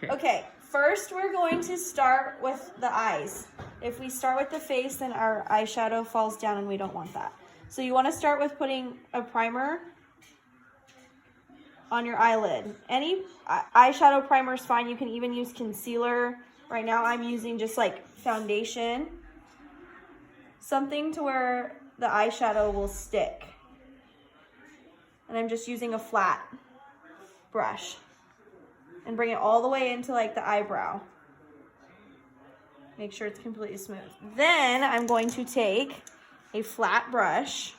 Okay, first we're going to start with the eyes. If we start with the face, then our eyeshadow falls down and we don't want that. So you want to start with putting a primer on your eyelid. Any eyeshadow primer is fine. You can even use concealer. Right now I'm using just like foundation. Something to where the eyeshadow will stick. And I'm just using a flat brush. And bring it all the way into like the eyebrow. Make sure it's completely smooth. Then I'm going to take a flat brush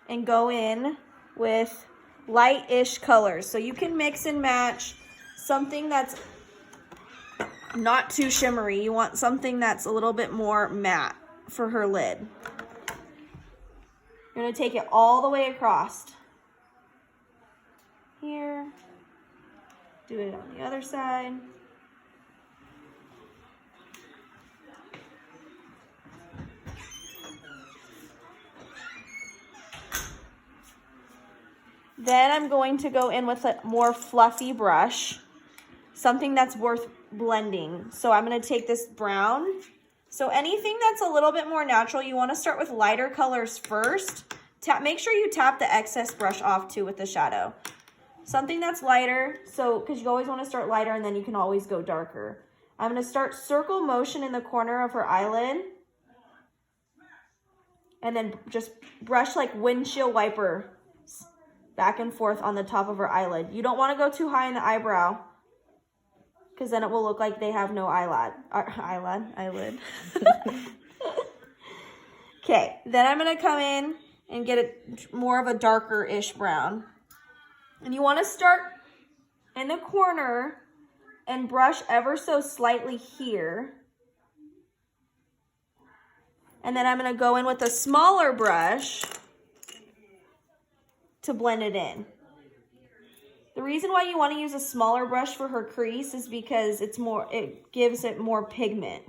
and go in with light-ish colors. So you can mix and match something that's not too shimmery. You want something that's a little bit more matte for her lid. You're going to take it all the way across. Here. Do it on the other side. Then I'm going to go in with a more fluffy brush, something that's worth blending. So I'm going to take this brown. So anything that's a little bit more natural, you want to start with lighter colors first. Make sure you tap the excess brush off too with the shadow. Something that's lighter, so because you always want to start lighter and then you can always go darker. I'm going to start circle motion in the corner of her eyelid. And then just brush like windshield wiper back and forth on the top of her eyelid. You don't want to go too high in the eyebrow because then it will look like they have no eyelid. Okay, then I'm going to come in and get it more of a darker-ish brown. And you want to start in the corner and brush ever so slightly here. And then I'm going to go in with a smaller brush to blend it in. The reason why you want to use a smaller brush for her crease is because it gives it more pigment.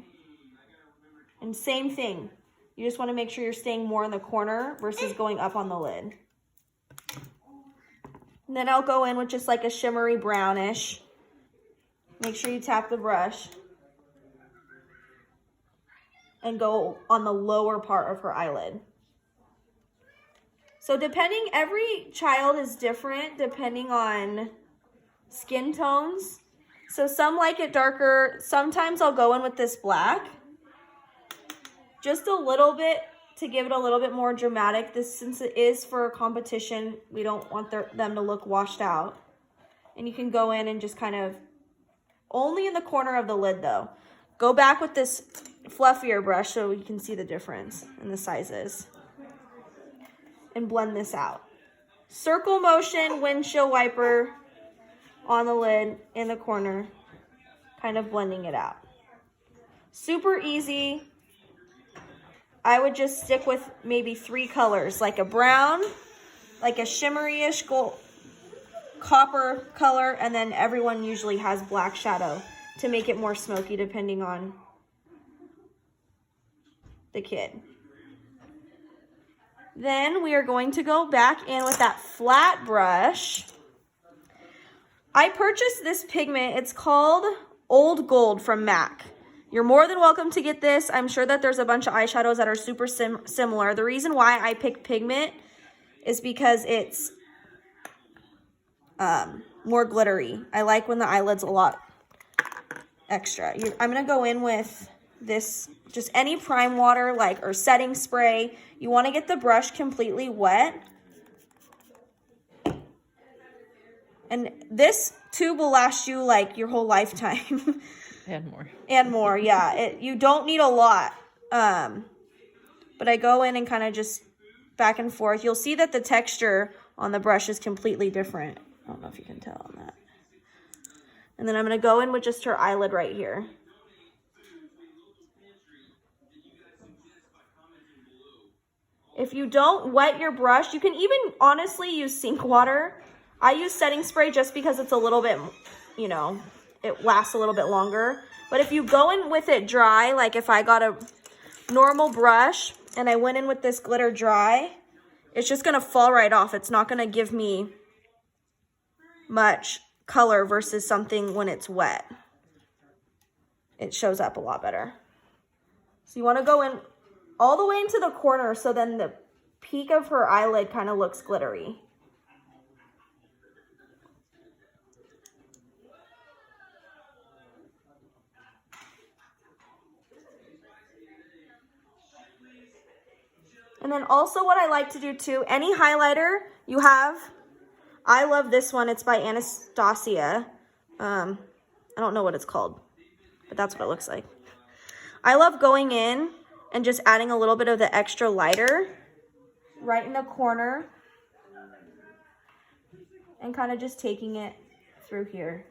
And same thing. You just want to make sure you're staying more in the corner versus going up on the lid. And then I'll go in with just like a shimmery brownish. Make sure you tap the brush. And go on the lower part of her eyelid. So every child is different depending on skin tones. So some like it darker. Sometimes I'll go in with this black. Just a little bit to give it a little bit more dramatic. Since it is for a competition, we don't want them to look washed out. And you can go in and just kind of, only in the corner of the lid though. Go back with this fluffier brush so you can see the difference in the sizes. And blend this out. Circle motion, windshield wiper on the lid in the corner. Kind of blending it out. Super easy. I would just stick with maybe 3 colors, like a brown, like a shimmery-ish gold, copper color, and then everyone usually has black shadow to make it more smoky depending on the kid. Then we are going to go back in with that flat brush. I purchased this pigment. It's called Old Gold from MAC. You're more than welcome to get this. I'm sure that there's a bunch of eyeshadows that are super similar. The reason why I picked pigment is because it's more glittery. I like when the eyelid's a lot extra. I'm going to go in with this, just any prime water or setting spray. You want to get the brush completely wet. And this tube will last you like your whole lifetime. And more. And more, yeah. You don't need a lot. But I go in and kind of just back and forth. You'll see that the texture on the brush is completely different. I don't know if you can tell on that. And then I'm going to go in with just her eyelid right here. If you don't wet your brush, you can even honestly use sink water. I use setting spray just because it's a little bit, it lasts a little bit longer. But if you go in with it dry, like if I got a normal brush and I went in with this glitter dry, it's just going to fall right off. It's not going to give me much color versus something when it's wet. It shows up a lot better. So you want to go in all the way into the corner so then the peak of her eyelid kind of looks glittery. And then also what I like to do too, any highlighter you have, I love this one. It's by Anastasia. I don't know what it's called, but that's what it looks like. I love going in and just adding a little bit of the extra lighter right in the corner and kind of just taking it through here.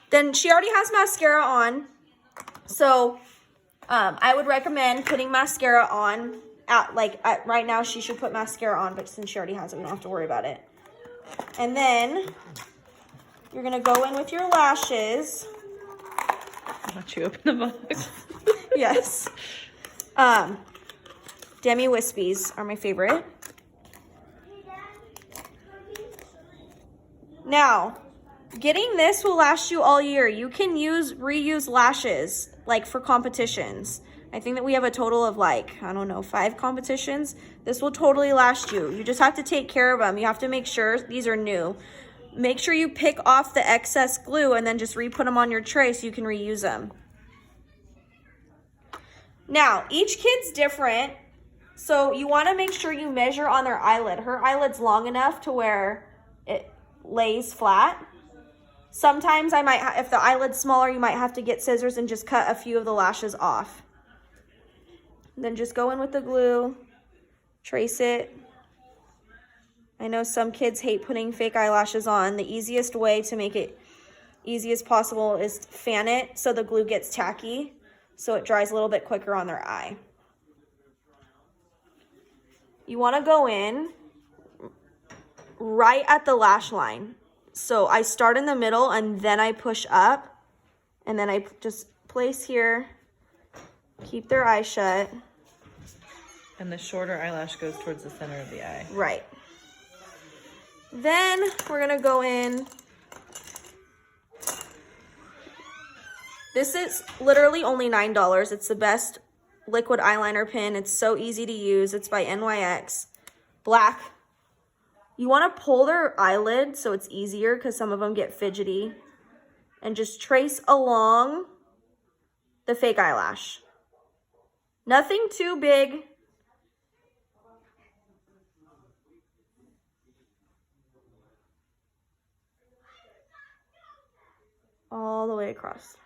Then she already has mascara on, so I would recommend putting mascara on. Right now she should put mascara on, but since she already has it, we don't have to worry about it. And then you're gonna go in with your lashes. Watch you open the box. Yes. Demi Wispies are my favorite. Now, getting this will last you all year. You can reuse lashes, like for competitions. I think that we have a total of 5 competitions. This will totally last you. You just have to take care of them. You have to make sure these are new. Make sure you pick off the excess glue and then just re-put them on your tray so you can reuse them. Now, each kid's different, so you want to make sure you measure on their eyelid. Her eyelid's long enough to where it lays flat. Sometimes if the eyelid's smaller, you might have to get scissors and just cut a few of the lashes off. Then just go in with the glue, trace it. I know some kids hate putting fake eyelashes on. The easiest way to make it easy as possible is to fan it so the glue gets tacky, so it dries a little bit quicker on their eye. You want to go in right at the lash line. So I start in the middle and then I push up, and then I just place here, keep their eye shut. And the shorter eyelash goes towards the center of the eye. Right. Then we're going to go in. This is literally only $9. It's the best liquid eyeliner pen. It's so easy to use. It's by NYX. Black. You want to pull their eyelid so it's easier because some of them get fidgety. And just trace along the fake eyelash. Nothing too big. All the way across.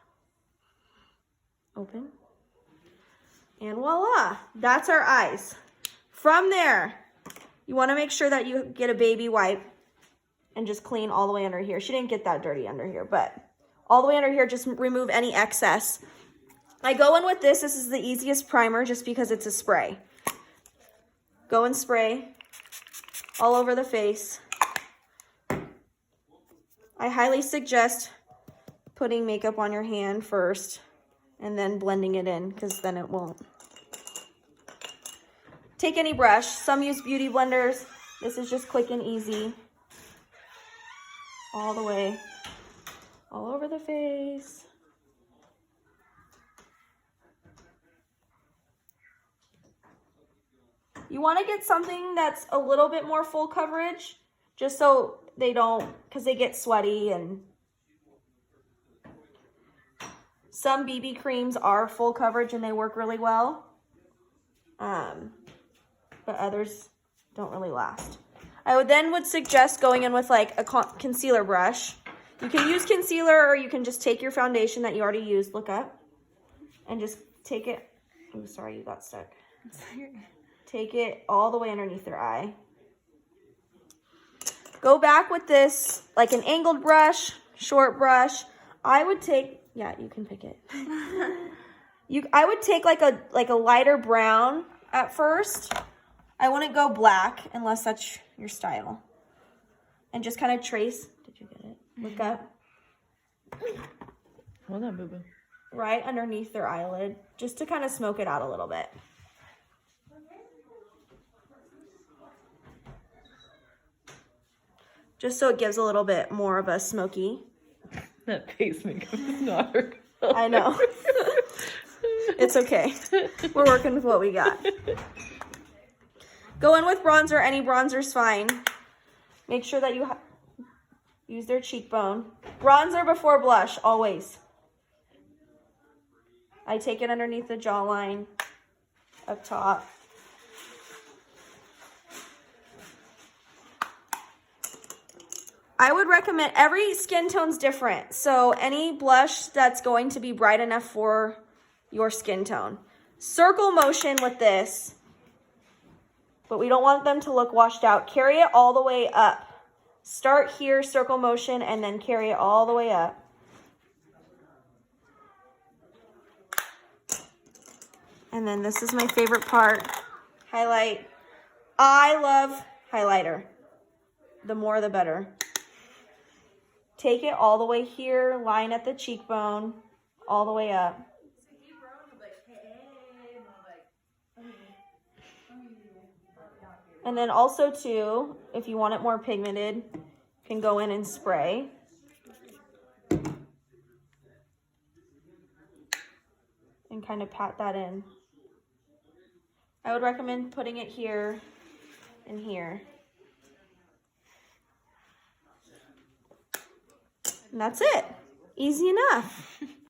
Open. And voila, that's our eyes. From there, you want to make sure that you get a baby wipe and just clean all the way under here. She didn't get that dirty under here, but all the way under here, just remove any excess. I go in with this. This is the easiest primer just because it's a spray. Go and spray all over the face. I highly suggest putting makeup on your hand first and then blending it in, because then it won't. Take any brush. Some use beauty blenders. This is just quick and easy. All the way, all over the face. You want to get something that's a little bit more full coverage, just so they don't, because they get sweaty. And some BB creams are full coverage and they work really well, but others don't really last. I would suggest going in with like a concealer brush. You can use concealer, or you can just take your foundation that you already used, look up, and just take it. Oh, sorry, you got stuck. Take it all the way underneath their eye. Go back with this, like an angled brush, short brush. I would take, yeah, you can pick it. I would take like a lighter brown at first. I wouldn't go black unless that's your style. And just kind of trace. Did you get it? Look up. Hold on, boo-boo. Right underneath their eyelid, just to kind of smoke it out a little bit. just so it gives a little bit more of a smoky. That face makeup is not her I know. It's okay. We're working with what we got. Go in with bronzer. Any bronzer's fine. Make sure that you use their cheekbone. Bronzer before blush, always. I take it underneath the jawline, up top. I would recommend, every skin tone's different. So any blush that's going to be bright enough for your skin tone. Circle motion with this, but we don't want them to look washed out. Carry it all the way up. Start here, circle motion, and then carry it all the way up. And then this is my favorite part, highlight. I love highlighter. The more, the better. Take it all the way here, line at the cheekbone, all the way up. And then also too, if you want it more pigmented, you can go in and spray. And kind of pat that in. I would recommend putting it here and here. And that's it. Easy enough.